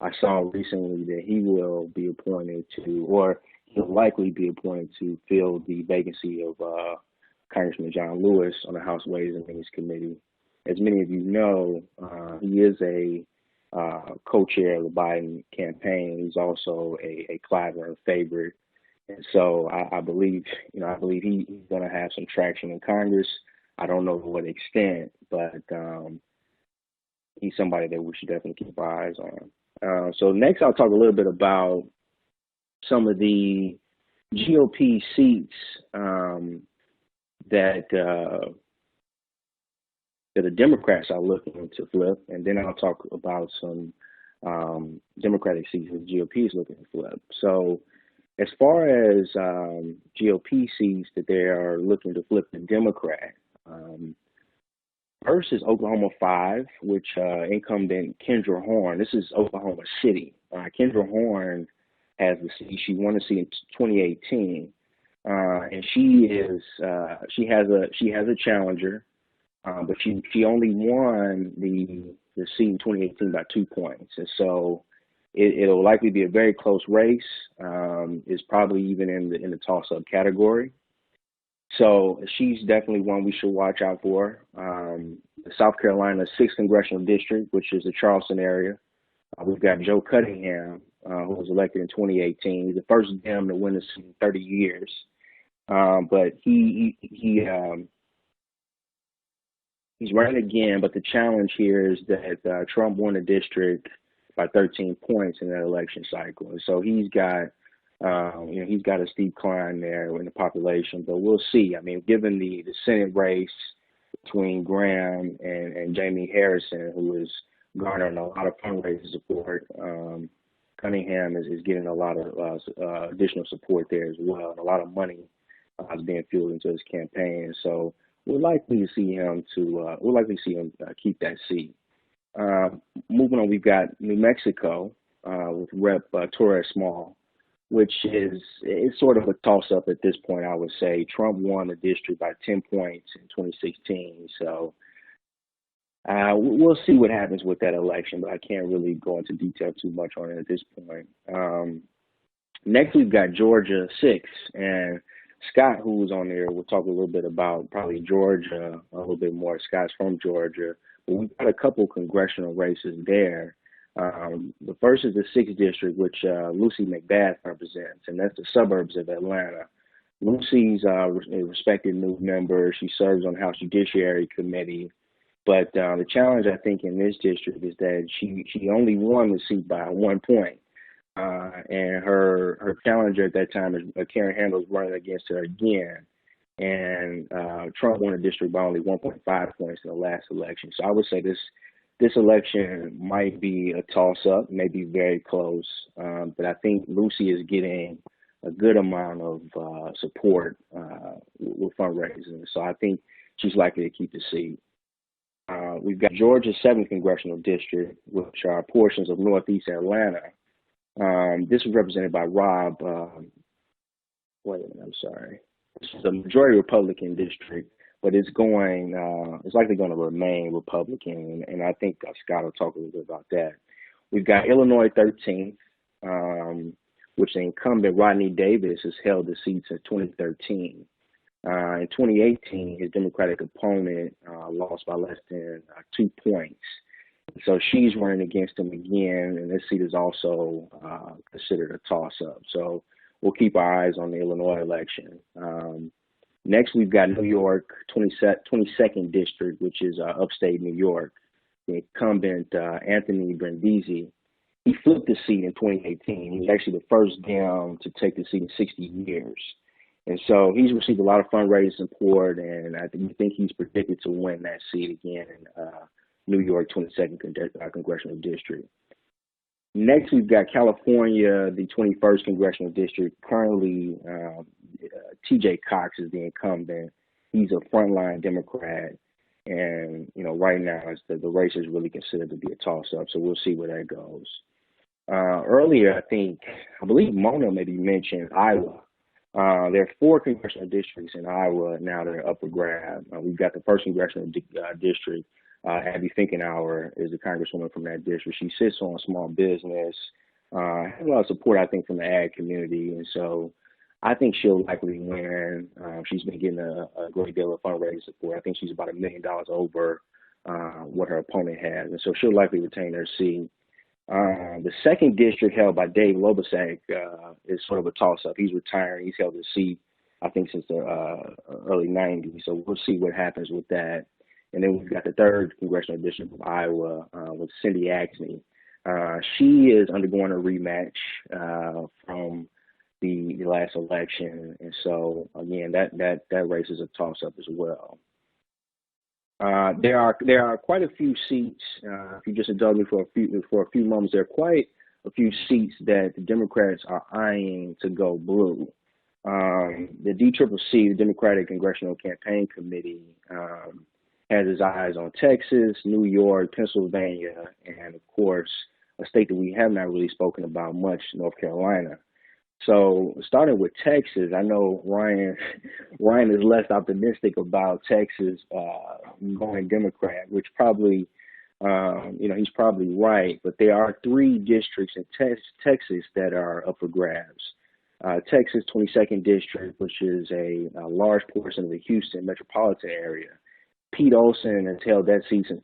I saw recently that he will be appointed to, or he'll likely be appointed to fill the vacancy of Congressman John Lewis on the House Ways and Means Committee. as many of you know, he is a co-chair of the Biden campaign. He's also a Clyburn favorite. And so I believe, he's going to have some traction in Congress. I don't know to what extent, but he's somebody that we should definitely keep our eyes on. So next, I'll talk a little bit about some of the GOP seats that the Democrats are looking to flip, and then I'll talk about some Democratic seats that the GOP is looking to flip. So as far as GOP seats that they are looking to flip the Democrat, first is Oklahoma 5, which incumbent Kendra Horn. This is Oklahoma City. Kendra Horn has the seat. She won the seat in 2018, and she has a challenger, but she only won the seat in 2018 by 2 points, and so it'll likely be a very close race. It's probably even in the toss-up category. So she's definitely one we should watch out for. The South Carolina 6th Congressional District, which is the Charleston area. We've got Joe Cunningham, who was elected in 2018. He's the first Dem to win this in 30 years. But he's running again, but the challenge here is that Trump won the district by 13 points in that election cycle. And so he's got a steep climb there in the population, but we'll see. I mean, given the Senate race between Graham and Jamie Harrison, who is garnering a lot of fundraising support, Cunningham is getting a lot of additional support there as well, and a lot of money is being fueled into his campaign. So we're likely to see him keep that seat. Moving on, we've got New Mexico with Rep. Torres Small, which is sort of a toss-up at this point, I would say. Trump won the district by 10 points in 2016, so we'll see what happens with that election, but I can't really go into detail too much on it at this point. Next, we've got Georgia 6, and Scott, who was on there, will talk a little bit about probably Georgia a little bit more. Scott's from Georgia, but we've got a couple congressional races there. The first is the 6th district, which Lucy McBath represents, and that's the suburbs of Atlanta. Lucy's a respected new member. She serves on the House Judiciary Committee. But the challenge, I think, in this district is that she only won the seat by 1 point. And her challenger at that time is Karen Handel running against her again. And Trump won the district by only 1.5 points in the last election. So I would say this election might be a toss-up, maybe very close. But I think Lucy is getting a good amount of support with fundraising. So I think she's likely to keep the seat. We've got Georgia's 7th Congressional District, which are portions of Northeast Atlanta. This is represented by Rob. This is a majority Republican district, but it's likely going to remain Republican, and I think Scott will talk a little bit about that. We've got Illinois 13th, which the incumbent Rodney Davis has held the seat since 2013. In 2018, his Democratic opponent lost by less than 2 points. So she's running against him again, and this seat is also considered a toss-up. So we'll keep our eyes on the Illinois election. Next, we've got New York 22nd District, which is upstate New York. The incumbent, Anthony Brindisi, he flipped the seat in 2018. He was actually the first Dem to take the seat in 60 years. And so he's received a lot of fundraising support, and I think he's predicted to win that seat again in New York 22nd Congressional District. Next, we've got California, the 21st Congressional District. Currently, T.J. Cox is the incumbent. He's a frontline Democrat, and right now the race is really considered to be a toss-up. So we'll see where that goes. Earlier, I believe Mona maybe mentioned Iowa. There are 4 congressional districts in Iowa now that are up for grab. We've got the 1st Congressional District. Abby Finkenauer is the congresswoman from that district. She sits on small business, has a lot of support, I think, from the ag community. And so I think she'll likely win. She's been getting a great deal of fundraising support. I think she's about $1 million over what her opponent has, and so she'll likely retain her seat. The second district held by Dave Lobasak is sort of a toss-up. He's retiring. He's held his seat, I think, since the early 90s, so we'll see what happens with that. And then we've got the third congressional district of Iowa with Cindy Axne. She is undergoing a rematch from the last election, and so again, that race is a toss-up as well. There are quite a few seats. If you just indulge me for a few moments, there are quite a few seats that the Democrats are eyeing to go blue. The DCCC, the Democratic Congressional Campaign Committee, has its eyes on Texas, New York, Pennsylvania, and of course, a state that we have not really spoken about much, North Carolina. So starting with Texas, I know Ryan is less optimistic about Texas going Democrat, which probably, he's probably right. But there are three districts in Texas that are up for grabs. Texas 22nd District, which is a large portion of the Houston metropolitan area. Pete Olson has held that seat since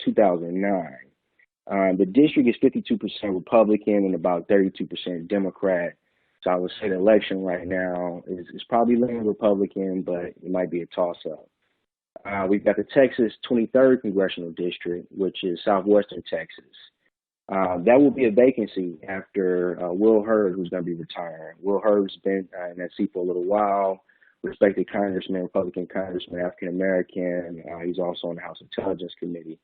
2009. The district is 52% Republican and about 32% Democrat. So I would say the election right now is probably leaning Republican, but it might be a toss-up. We've got the Texas 23rd Congressional District, which is southwestern Texas. That will be a vacancy after Will Hurd, who's going to be retiring. Will Hurd's been in that seat for a little while, respected congressman, Republican congressman, African-American. He's also on the House Intelligence Committee.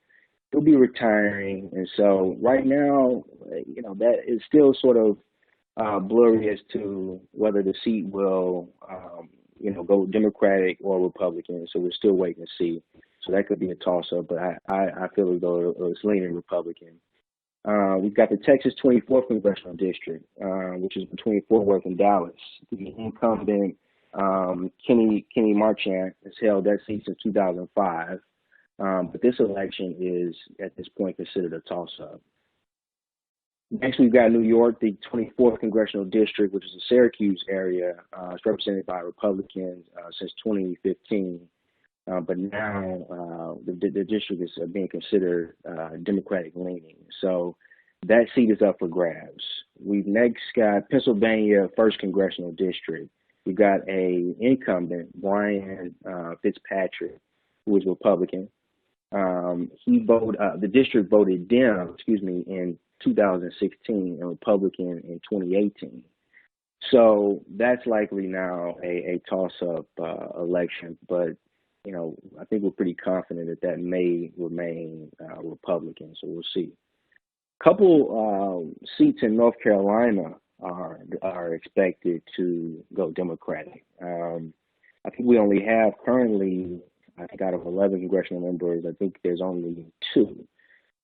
He'll be retiring, and so right now, that is still sort of blurry as to whether the seat will, go Democratic or Republican. So we're still waiting to see. So that could be a toss-up, but I feel as though it's leaning Republican. We've got the Texas 24th Congressional District, which is between Fort Worth and Dallas. The incumbent Kenny Marchant has held that seat since 2005, but this election is at this point considered a toss-up. Next, we've got New York, the 24th Congressional District, which is the Syracuse area. It's represented by Republicans since 2015. But now the district is being considered Democratic leaning. So that seat is up for grabs. We've next got Pennsylvania 1st Congressional District. We've got a incumbent, Brian Fitzpatrick, who is Republican. The district voted Dem, in 2016 and Republican in 2018. So that's likely now a toss-up election, but I think we're pretty confident that may remain Republican, so we'll see. A couple seats in North Carolina are expected to go Democratic. I think we only have currently, out of 11 congressional members, I think there's only 2.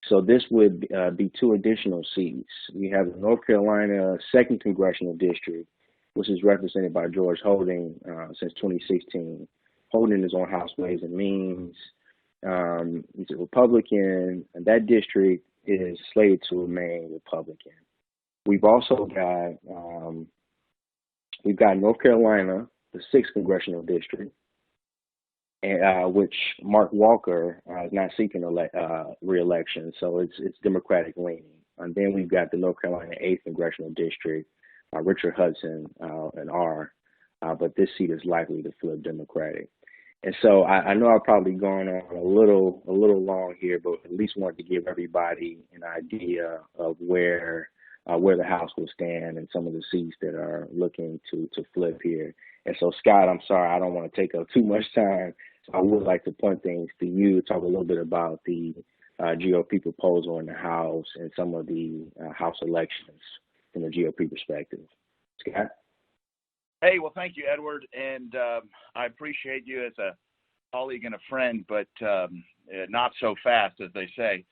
So this would be 2 additional seats. We have the North Carolina 2nd Congressional District, which is represented by George Holding since 2016. Holding is on House Ways and Means. He's a Republican, and that district is slated to remain Republican. We've also got North Carolina, the 6th Congressional District, which Mark Walker is not seeking re-election, so it's Democratic leaning. And then we've got the North Carolina 8th Congressional District, Richard Hudson, and R. But this seat is likely to flip Democratic. And so I know I've probably gone on a little long here, but at least wanted to give everybody an idea of where the House will stand and some of the seats that are looking to flip here. And so, Scott, I'm sorry, I don't want to take up too much time. So I would like to point things to you, talk a little bit about the GOP proposal in the House and some of the House elections from the GOP perspective. Scott? Hey, well, thank you, Edward, and I appreciate you as a colleague and a friend, but not so fast, as they say.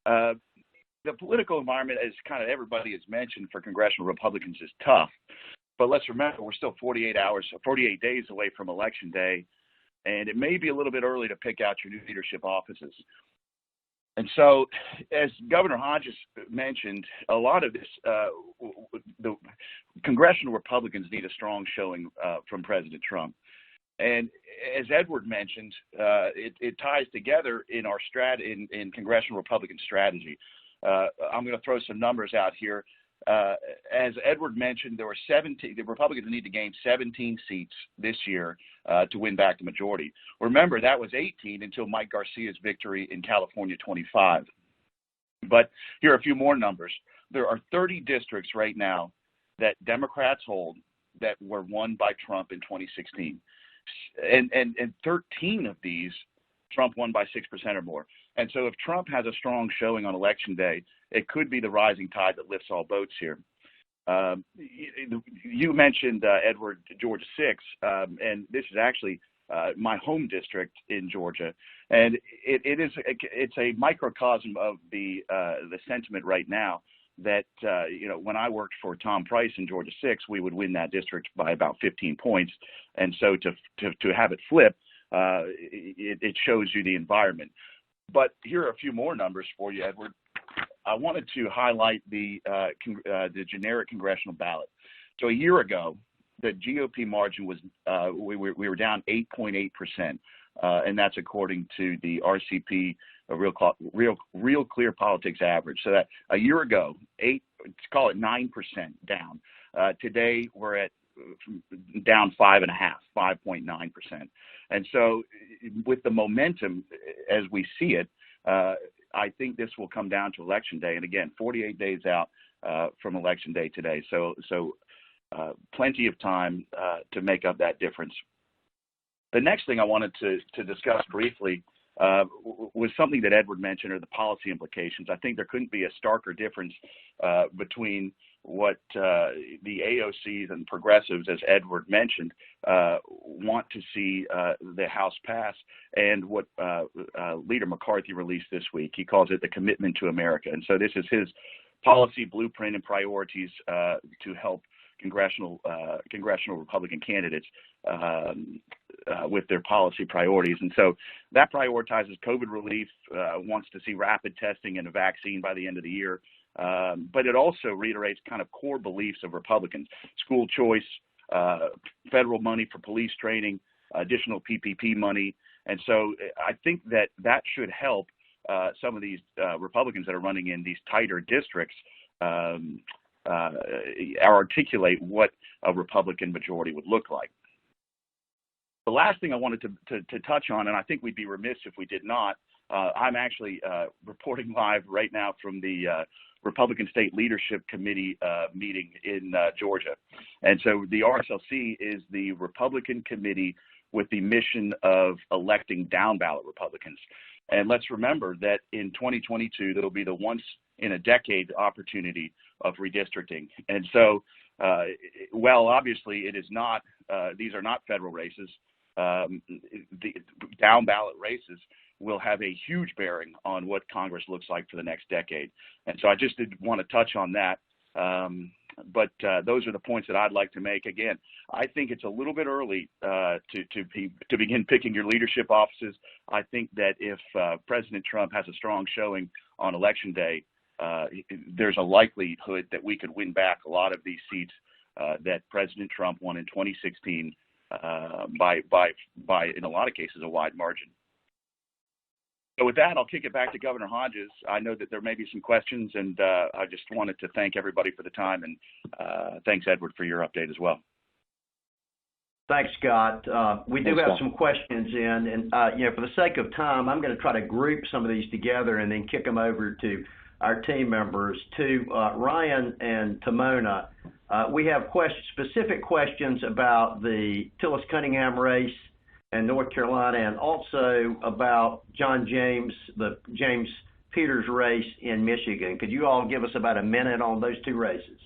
The political environment, as kind of everybody has mentioned, for congressional Republicans is tough. But let's remember, we're still 48 days away from Election Day, and it may be a little bit early to pick out your new leadership offices. And so, as Governor Hodges mentioned, a lot of this, the congressional Republicans need a strong showing from President Trump. And as Edward mentioned, it ties together in our in congressional Republican strategy. I'm going to throw some numbers out here. As Edward mentioned, there were 17. The Republicans need to gain 17 seats this year to win back the majority. Remember, that was 18 until Mike Garcia's victory in California, 25. But here are a few more numbers. There are 30 districts right now that Democrats hold that were won by Trump in 2016. And 13 of these, Trump won by 6% or more. And so if Trump has a strong showing on Election Day, it could be the rising tide that lifts all boats here. You mentioned, Edward, Georgia 6, and this is actually my home district in Georgia. And it's a microcosm of the sentiment right now that, when I worked for Tom Price in Georgia 6, we would win that district by about 15 points. And so to have it flip, it shows you the environment. But here are a few more numbers for you, Edward. I wanted to highlight the generic congressional ballot. So a year ago, the GOP margin was we were down 8.8%, and that's according to the RCP, Real Clear Politics average. So that a year ago, call it 9% down. Today we're at down 5.9%. And so with the momentum as we see it, I think this will come down to Election Day. And again, 48 days out from Election Day today. So plenty of time to make up that difference. The next thing I wanted to discuss briefly was something that Edward mentioned, or the policy implications. I think there couldn't be a starker difference between what the AOCs and progressives, as Edward mentioned, want to see the House pass, and what Leader McCarthy released this week. He calls it the commitment to America. And so this is his policy blueprint and priorities to help congressional Republican candidates with their policy priorities. And so that prioritizes COVID relief, wants to see rapid testing and a vaccine by the end of the year. But it also reiterates kind of core beliefs of Republicans: school choice, federal money for police training, additional PPP money. And so I think that should help some of these Republicans that are running in these tighter districts articulate what a Republican majority would look like. The last thing I wanted to touch on, and I think we'd be remiss if we did not, I'm actually reporting live right now from the Republican State Leadership Committee meeting in Georgia. And so the RSLC is the Republican committee with the mission of electing down-ballot Republicans. And let's remember that in 2022, there will be the once-in-a-decade opportunity of redistricting. And so, well, obviously it is not, these are not federal races. The down-ballot races will have a huge bearing on what Congress looks like for the next decade. And so I just did want to touch on that. But those are the points that I'd like to make. Again, I think it's a little bit early to begin picking your leadership offices. I think that if President Trump has a strong showing on Election Day, there's a likelihood that we could win back a lot of these seats that President Trump won in 2016 by in a lot of cases, a wide margin. So with that, I'll kick it back to Governor Hodges. I know that there may be some questions, and I just wanted to thank everybody for the time, and thanks, Edward, for your update as well. Thanks, Scott. We do have some questions in, and for the sake of time, I'm going to try to group some of these together and then kick them over to our team members. To Ryan and Timona, we have specific questions about the Tillis Cunningham race in North Carolina, and also about John James, the James Peters race in Michigan. Could you all give us about a minute on those two races?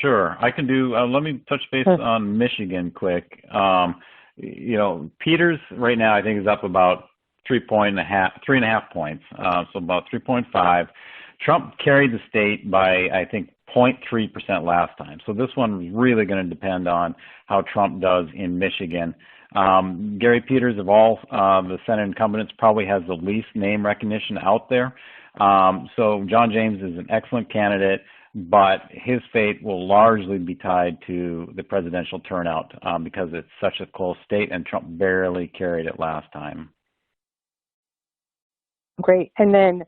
Sure, I can do. Let me touch base on Michigan quick. Peters right now I think is up about 3.5 points, so about 3.5. Trump carried the state by, I think, 0.3% last time. So this one is really going to depend on how Trump does in Michigan. Gary Peters, of all the Senate incumbents, probably has the least name recognition out there. So John James is an excellent candidate. but his fate will largely be tied to the presidential turnout because it's such a close state, and Trump barely carried it last time. Great. And then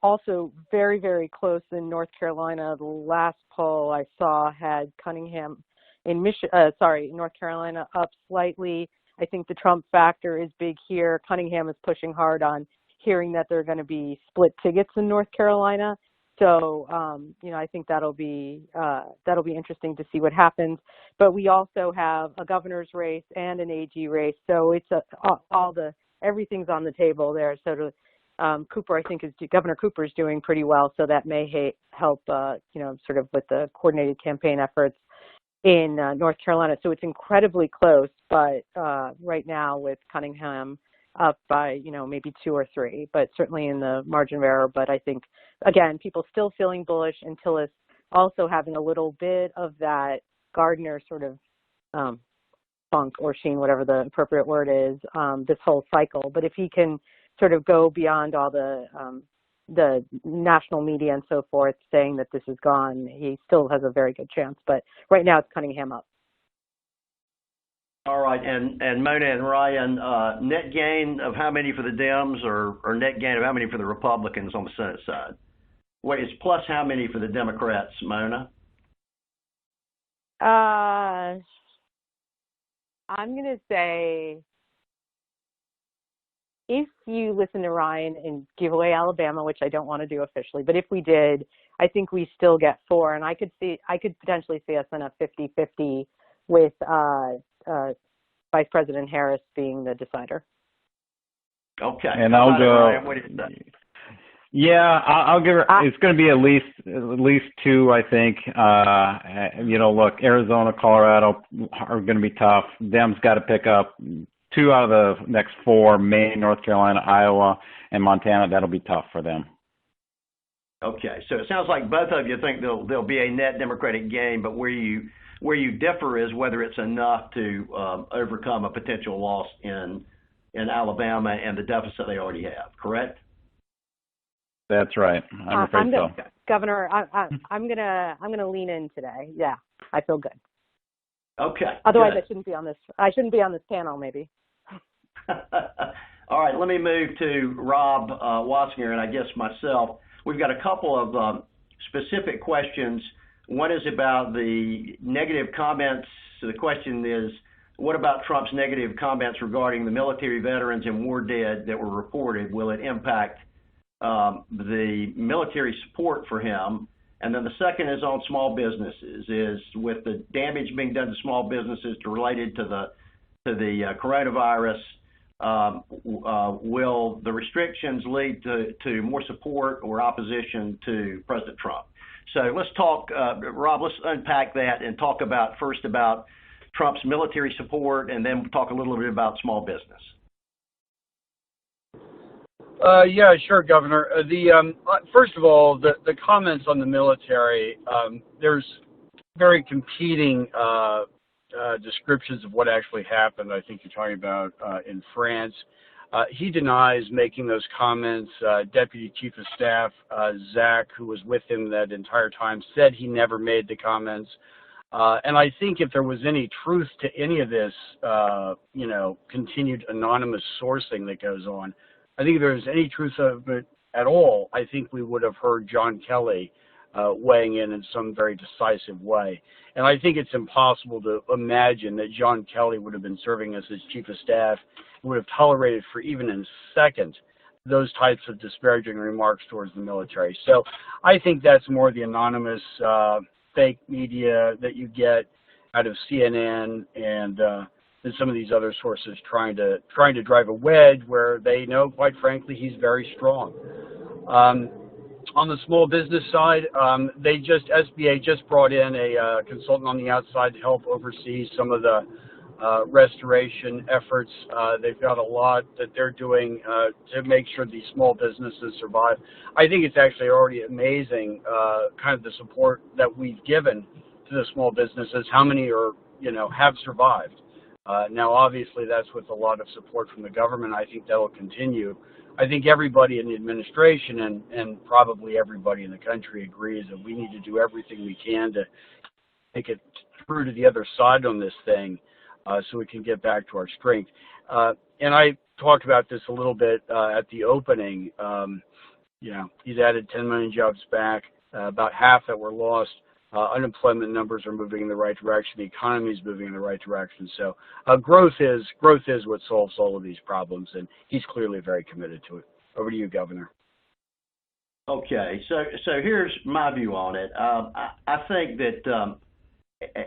also very, very close in North Carolina. The last poll I saw had Cunningham in North Carolina up slightly. I think the Trump factor is big here. Cunningham is pushing hard on hearing that there are going to be split tickets in North Carolina. So, I think that'll be interesting to see what happens. But we also have a governor's race and an AG race. So it's everything's on the table there. So Governor Cooper is doing pretty well. So that may help, sort of with the coordinated campaign efforts in North Carolina. So it's incredibly close, but right now with Cunningham up by, maybe 2 or 3, but certainly in the margin of error. But I think, again, people still feeling bullish, and Tillis also having a little bit of that Gardner sort of funk or sheen, whatever the appropriate word is, this whole cycle. But if he can sort of go beyond all the national media and so forth saying that this is gone, he still has a very good chance. But right now it's Cunningham up. All right, and Mona and Ryan, net gain of how many for the Dems or net gain of how many for the Republicans on the Senate side? Wait, it's plus how many for the Democrats, Mona? I'm going to say, if you listen to Ryan and give away Alabama, which I don't want to do officially, but if we did, I think we still get 4, and I could potentially see us in a 50-50 with Vice President Harris being the decider. Okay. And I'll go. Ryan, what do you say? Yeah, I'll give her. It's going to be at least 2, I think. Look, Arizona, Colorado are going to be tough. Dems got to pick up 2 out of the next 4: Maine, North Carolina, Iowa, and Montana. That'll be tough for them. Okay, so it sounds like both of you think there'll be a net Democratic gain, but where you differ is whether it's enough to overcome a potential loss in Alabama and the deficit they already have. Correct? That's right. I'm afraid so. Governor, I'm gonna lean in today. Yeah, I feel good. Okay. Otherwise, good. I shouldn't be on this panel, maybe. All right. Let me move to Rob Wassinger and I guess myself. We've got a couple of specific questions. One is about the negative comments. So the question is, what about Trump's negative comments regarding the military veterans and war dead that were reported? Will it impact the military support for him? And then the second is on small businesses. Is with the damage being done to small businesses related to the coronavirus, will the restrictions lead to more support or opposition to President Trump? So let's talk, Rob, let's unpack that and talk first about Trump's military support, and then talk a little bit about small business. Yeah, sure, Governor. First of all, the comments on the military, there's very competing descriptions of what actually happened. I think you're talking about in France. He denies making those comments. Deputy Chief of Staff Zach, who was with him that entire time, said he never made the comments. And I think if there was any truth to any of this, continued anonymous sourcing that goes on, I think if there was any truth of it at all, I think we would have heard John Kelly weighing in some very decisive way. And I think it's impossible to imagine that John Kelly would have been serving as his chief of staff, would have tolerated for even a second those types of disparaging remarks towards the military. So I think that's more the anonymous fake media that you get out of CNN and some of these other sources trying to drive a wedge where they know, quite frankly, he's very strong. On the small business side, SBA just brought in a consultant on the outside to help oversee some of the restoration efforts. They've got a lot that they're doing to make sure these small businesses survive. I think it's actually already amazing, kind of the support that we've given to the small businesses, how many have survived. Now, obviously, that's with a lot of support from the government. I think that will continue. I think everybody in the administration and probably everybody in the country agrees that we need to do everything we can to make it through to the other side on this thing, so we can get back to our strength. And I talked about this a little bit at the opening. He's added 10 million jobs back, about half that were lost. Unemployment numbers are moving in the right direction. The economy is moving in the right direction. So growth is what solves all of these problems, and he's clearly very committed to it. Over to you, Governor. Okay, so here's my view on it. I think that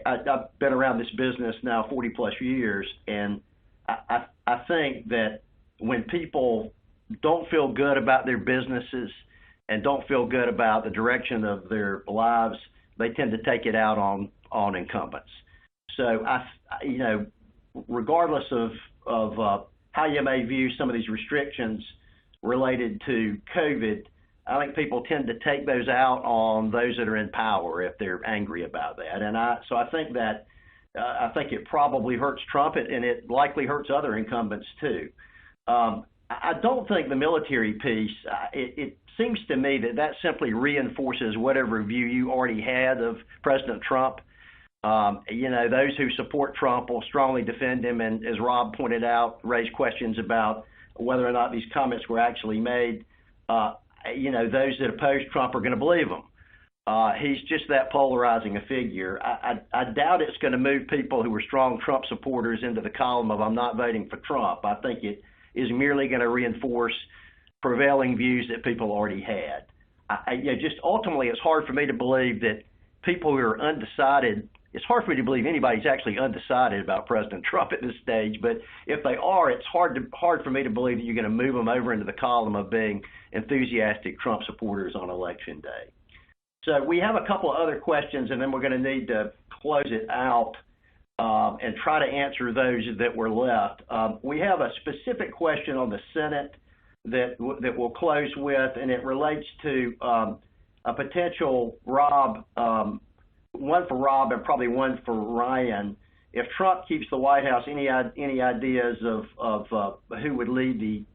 I've been around this business now 40 plus years, and I think that when people don't feel good about their businesses and don't feel good about the direction of their lives, they tend to take it out on incumbents. So regardless of how you may view some of these restrictions related to COVID, I think people tend to take those out on those that are in power if they're angry about that. And I think that I think it probably hurts Trump, and it likely hurts other incumbents too. I don't think the military piece, it seems to me that simply reinforces whatever view you already had of President Trump. Those who support Trump will strongly defend him, and as Rob pointed out, raise questions about whether or not these comments were actually made. Those that oppose Trump are going to believe him. He's just that polarizing a figure. I doubt it's going to move people who are strong Trump supporters into the column of I'm not voting for Trump. I think it is merely going to reinforce prevailing views that people already had. Just ultimately, it's hard for me to believe that people who are undecided, it's hard for me to believe anybody's actually undecided about President Trump at this stage, but if they are, it's hard for me to believe that you're going to move them over into the column of being enthusiastic Trump supporters on Election Day. So we have a couple of other questions, and then we're going to need to close it out and try to answer those that were left. We have a specific question on the Senate that we'll close with, and it relates to a potential one for Rob and probably one for Ryan. If Trump keeps the White House, any ideas of who would lead the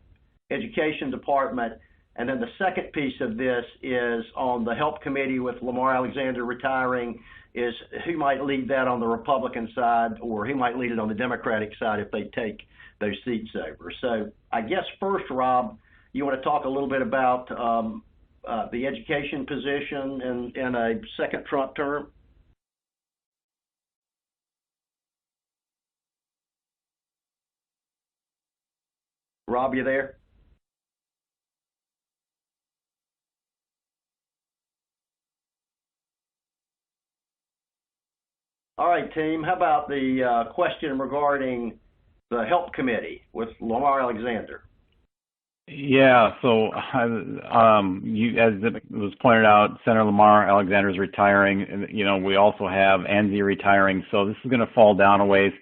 Education Department? And then the second piece of this is on the Help Committee with Lamar Alexander retiring, is who might lead that on the Republican side, or who might lead it on the Democratic side if they take those seats over. So I guess first, Rob, you want to talk a little bit about the education position in a second Trump term? Rob, you there? All right, team. How about the question regarding the Help Committee with Lamar Alexander? Yeah, so as it was pointed out, Senator Lamar Alexander is retiring. And, we also have Anzi retiring, so this is going to fall down a ways.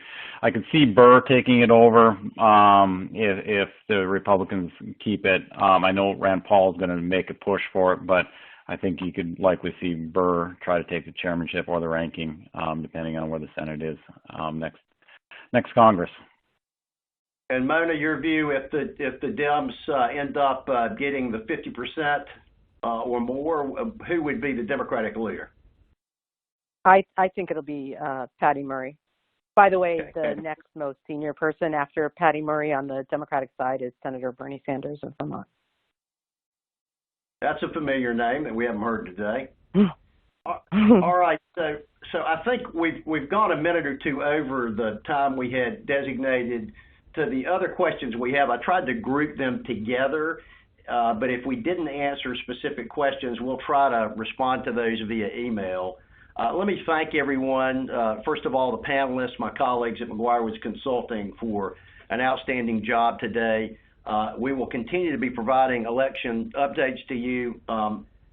I could see Burr taking it over if the Republicans keep it. I know Rand Paul is going to make a push for it, but I think you could likely see Burr try to take the chairmanship or the ranking, depending on where the Senate is next Congress. And Mona, your view, if the Dems end up getting the 50% or more, who would be the Democratic leader? I think it'll be Patty Murray. By the way, okay. The next most senior person after Patty Murray on the Democratic side is Senator Bernie Sanders of Vermont. That's a familiar name that we haven't heard today. All right, so I think we've gone a minute or two over the time we had designated to the other questions we have. I tried to group them together, but if we didn't answer specific questions, we'll try to respond to those via email. Let me thank everyone. First of all, the panelists, my colleagues at McGuireWoods Consulting, for an outstanding job today. We will continue to be providing election updates to you.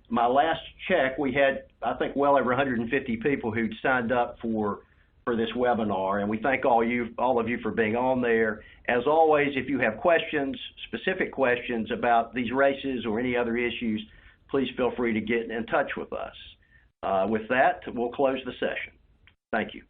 My last check, we had, I think, well over 150 people who'd signed up for this webinar, and we thank all of you for being on there. As always, if you have questions, specific questions about these races or any other issues, please feel free to get in touch with us. With that, we'll close the session. Thank you.